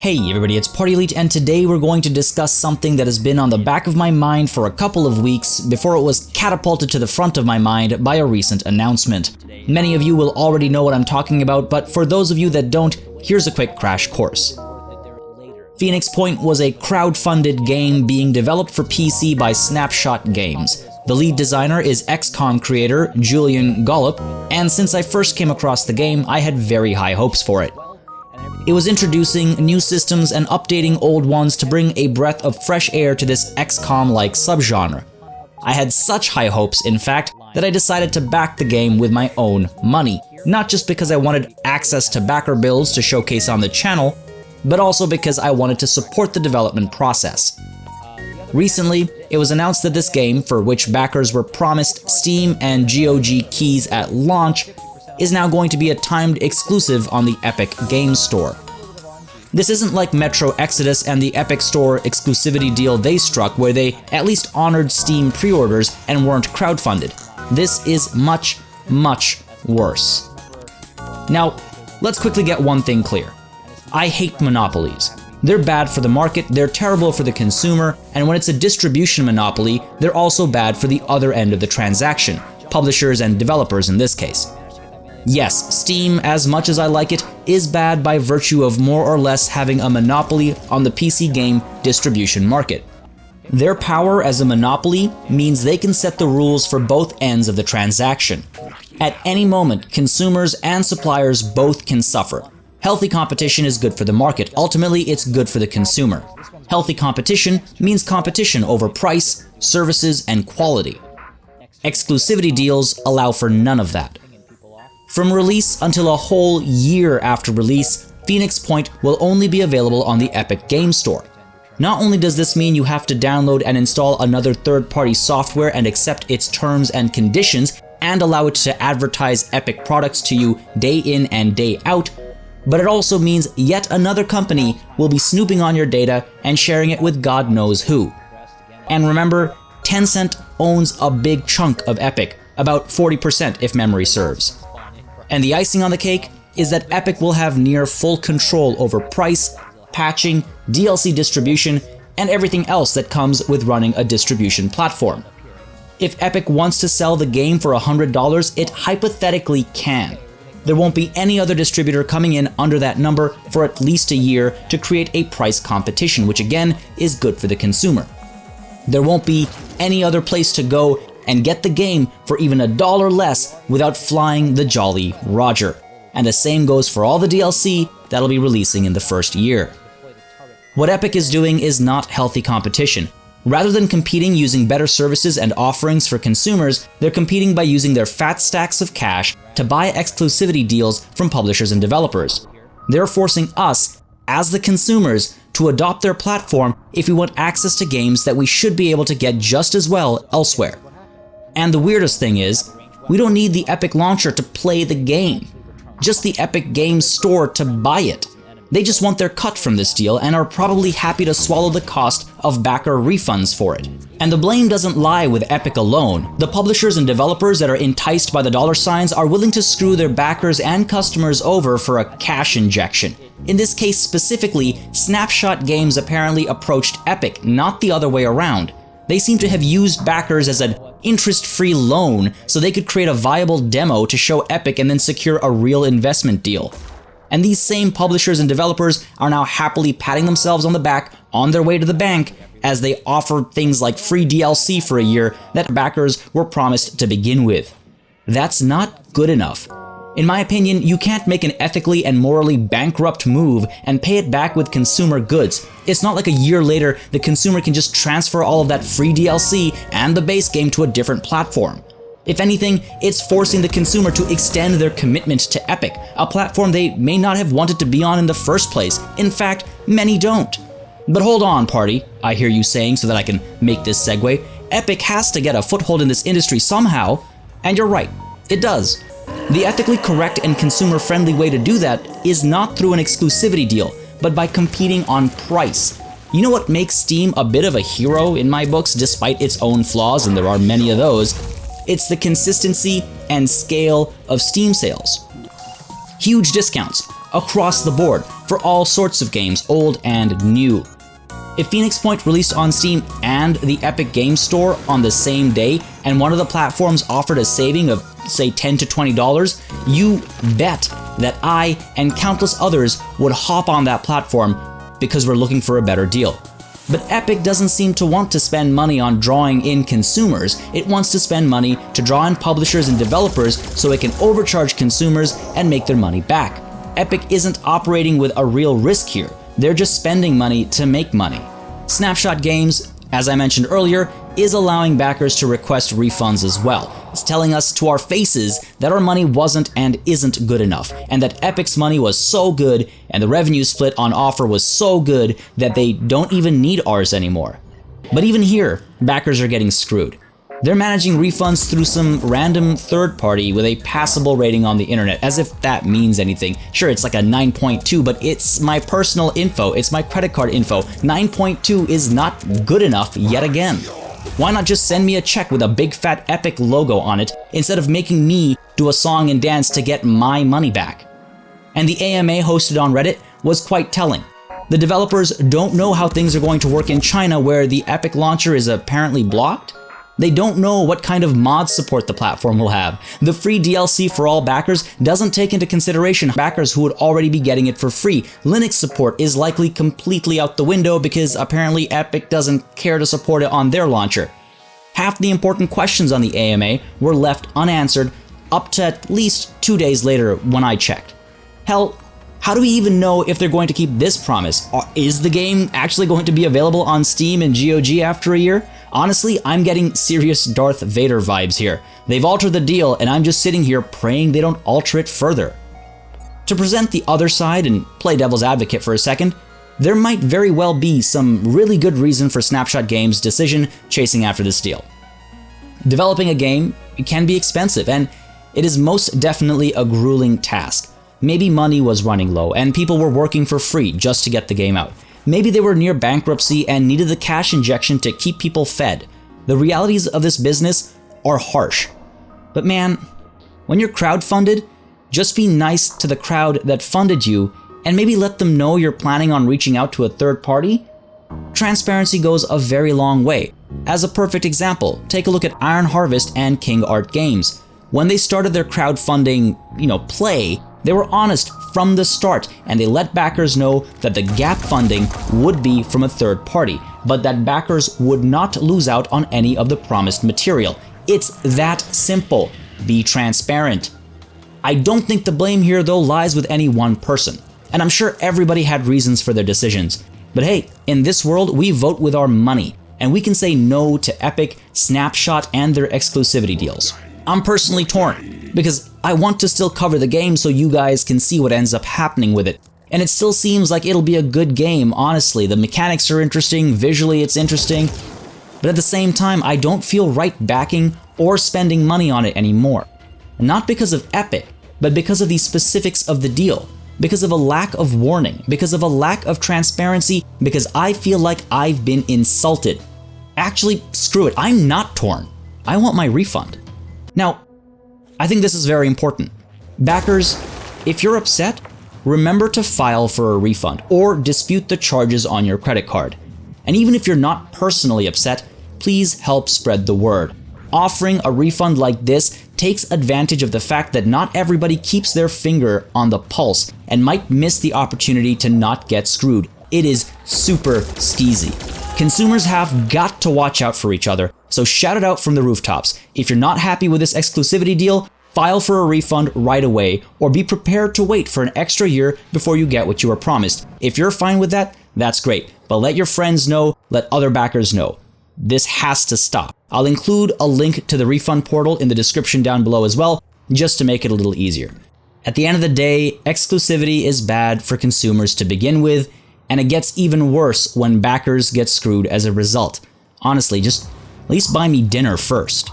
Hey everybody, it's Party Elite, and today we're going to discuss something that has been on the back of my mind for a couple of weeks before it was catapulted to the front of my mind by a recent announcement. Many of you will already know what I'm talking about, but for those of you that don't, here's a quick crash course. Phoenix Point was a crowd-funded game being developed for PC by Snapshot Games. The lead designer is XCOM creator Julian Gollop, and since I first came across the game, I had very high hopes for it. It was introducing new systems and updating old ones to bring a breath of fresh air to this XCOM-like subgenre. I had such high hopes, in fact, that I decided to back the game with my own money. Not just because I wanted access to backer builds to showcase on the channel, but also because I wanted to support the development process. Recently, it was announced that this game, for which backers were promised Steam and GOG keys at launch, is now going to be a timed exclusive on the Epic Games Store. This isn't like Metro Exodus and the Epic Store exclusivity deal they struck, where they at least honored Steam pre-orders and weren't crowdfunded. This is much, much worse. Now, let's quickly get one thing clear. I hate monopolies. They're bad for the market, they're terrible for the consumer, and when it's a distribution monopoly, they're also bad for the other end of the transaction, publishers and developers in this case. Yes, Steam, as much as I like it, is bad by virtue of more or less having a monopoly on the PC game distribution market. Their power as a monopoly means they can set the rules for both ends of the transaction. At any moment, consumers and suppliers both can suffer. Healthy competition is good for the market. Ultimately, it's good for the consumer. Healthy competition means competition over price, services, and quality. Exclusivity deals allow for none of that. From release until a whole year after release, Phoenix Point will only be available on the Epic Games Store. Not only does this mean you have to download and install another third-party software and accept its terms and conditions and allow it to advertise Epic products to you day in and day out, but it also means yet another company will be snooping on your data and sharing it with God knows who. And remember, Tencent owns a big chunk of Epic, about 40% if memory serves. And the icing on the cake is that Epic will have near full control over price, patching, DLC distribution, and everything else that comes with running a distribution platform. If Epic wants to sell the game for $100, it hypothetically can. There won't be any other distributor coming in under that number for at least a year to create a price competition, which again is good for the consumer. There won't be any other place to go and get the game for even $1 less without flying the Jolly Roger. And the same goes for all the DLC that'll be releasing in the first year. What Epic is doing is not healthy competition. Rather than competing using better services and offerings for consumers, they're competing by using their fat stacks of cash to buy exclusivity deals from publishers and developers. They're forcing us, as the consumers, to adopt their platform if we want access to games that we should be able to get just as well elsewhere. And the weirdest thing is, we don't need the Epic launcher to play the game, just the Epic Games Store to buy it. They just want their cut from this deal and are probably happy to swallow the cost of backer refunds for it. And the blame doesn't lie with Epic alone. The publishers and developers that are enticed by the dollar signs are willing to screw their backers and customers over for a cash injection. In this case specifically, Snapshot Games apparently approached Epic, not the other way around. They seem to have used backers as an interest-free loan so they could create a viable demo to show Epic and then secure a real investment deal. And these same publishers and developers are now happily patting themselves on the back on their way to the bank as they offer things like free DLC for a year that backers were promised to begin with. That's not good enough. In my opinion, you can't make an ethically and morally bankrupt move and pay it back with consumer goods. It's not like a year later the consumer can just transfer all of that free DLC and the base game to a different platform. If anything, it's forcing the consumer to extend their commitment to Epic, a platform they may not have wanted to be on in the first place. In fact, many don't. But hold on, party, I hear you saying so that I can make this segue. Epic has to get a foothold in this industry somehow, and you're right, it does. The ethically correct and consumer-friendly way to do that is not through an exclusivity deal, but by competing on price. You know what makes Steam a bit of a hero in my books, despite its own flaws, and there are many of those? It's the consistency and scale of Steam sales. Huge discounts, across the board, for all sorts of games, old and new. If Phoenix Point released on Steam and the Epic Games Store on the same day, and one of the platforms offered a saving of, say, $10 to $20, you bet that I and countless others would hop on that platform because we're looking for a better deal. But Epic doesn't seem to want to spend money on drawing in consumers. It wants to spend money to draw in publishers and developers so it can overcharge consumers and make their money back. Epic isn't operating with a real risk here. They're just spending money to make money. Snapshot Games, as I mentioned earlier, is allowing backers to request refunds as well. It's telling us to our faces that our money wasn't and isn't good enough, and that Epic's money was so good and the revenue split on offer was so good that they don't even need ours anymore. But even here, backers are getting screwed. They're managing refunds through some random third party with a passable rating on the internet, as if that means anything. Sure, it's like a 9.2, but it's my personal info, it's my credit card info. 9.2 is not good enough yet again. Why not just send me a check with a big fat Epic logo on it, instead of making me do a song and dance to get my money back? And the AMA hosted on Reddit was quite telling. The developers don't know how things are going to work in China, where the Epic launcher is apparently blocked. They don't know what kind of mod support the platform will have. The free DLC for all backers doesn't take into consideration backers who would already be getting it for free. Linux support is likely completely out the window because apparently Epic doesn't care to support it on their launcher. Half the important questions on the AMA were left unanswered up to at least 2 days later when I checked. Hell, how do we even know if they're going to keep this promise? Is the game actually going to be available on Steam and GOG after a year? Honestly, I'm getting serious Darth Vader vibes here. They've altered the deal, and I'm just sitting here praying they don't alter it further. To present the other side and play devil's advocate for a second, there might very well be some really good reason for Snapshot Games' decision chasing after this deal. Developing a game can be expensive, and it is most definitely a grueling task. Maybe money was running low, and people were working for free just to get the game out. Maybe they were near bankruptcy and needed the cash injection to keep people fed. The realities of this business are harsh. But man, when you're crowdfunded, just be nice to the crowd that funded you and maybe let them know you're planning on reaching out to a third party. Transparency goes a very long way. As a perfect example, take a look at Iron Harvest and King Art Games. When they started their crowdfunding, play, they were honest from the start, and they let backers know that the gap funding would be from a third party, but that backers would not lose out on any of the promised material. It's that simple. Be transparent. I don't think the blame here, though, lies with any one person, and I'm sure everybody had reasons for their decisions. But hey, in this world, we vote with our money, and we can say no to Epic, Snapshot, and their exclusivity deals. I'm personally torn, because I want to still cover the game so you guys can see what ends up happening with it. And it still seems like it'll be a good game, honestly. The mechanics are interesting, visually it's interesting, but at the same time, I don't feel right backing or spending money on it anymore. Not because of Epic, but because of the specifics of the deal, because of a lack of warning, because of a lack of transparency, because I feel like I've been insulted. Actually, screw it, I'm not torn. I want my refund. Now, I think this is very important. Backers, if you're upset, remember to file for a refund or dispute the charges on your credit card. And even if you're not personally upset, please help spread the word. Offering a refund like this takes advantage of the fact that not everybody keeps their finger on the pulse and might miss the opportunity to not get screwed. It is super skeezy. Consumers have got to watch out for each other, so shout it out from the rooftops. If you're not happy with this exclusivity deal, file for a refund right away, or be prepared to wait for an extra year before you get what you were promised. If you're fine with that, that's great, but let your friends know, let other backers know. This has to stop. I'll include a link to the refund portal in the description down below as well, just to make it a little easier. At the end of the day, exclusivity is bad for consumers to begin with, and it gets even worse when backers get screwed as a result. Honestly, just at least buy me dinner first.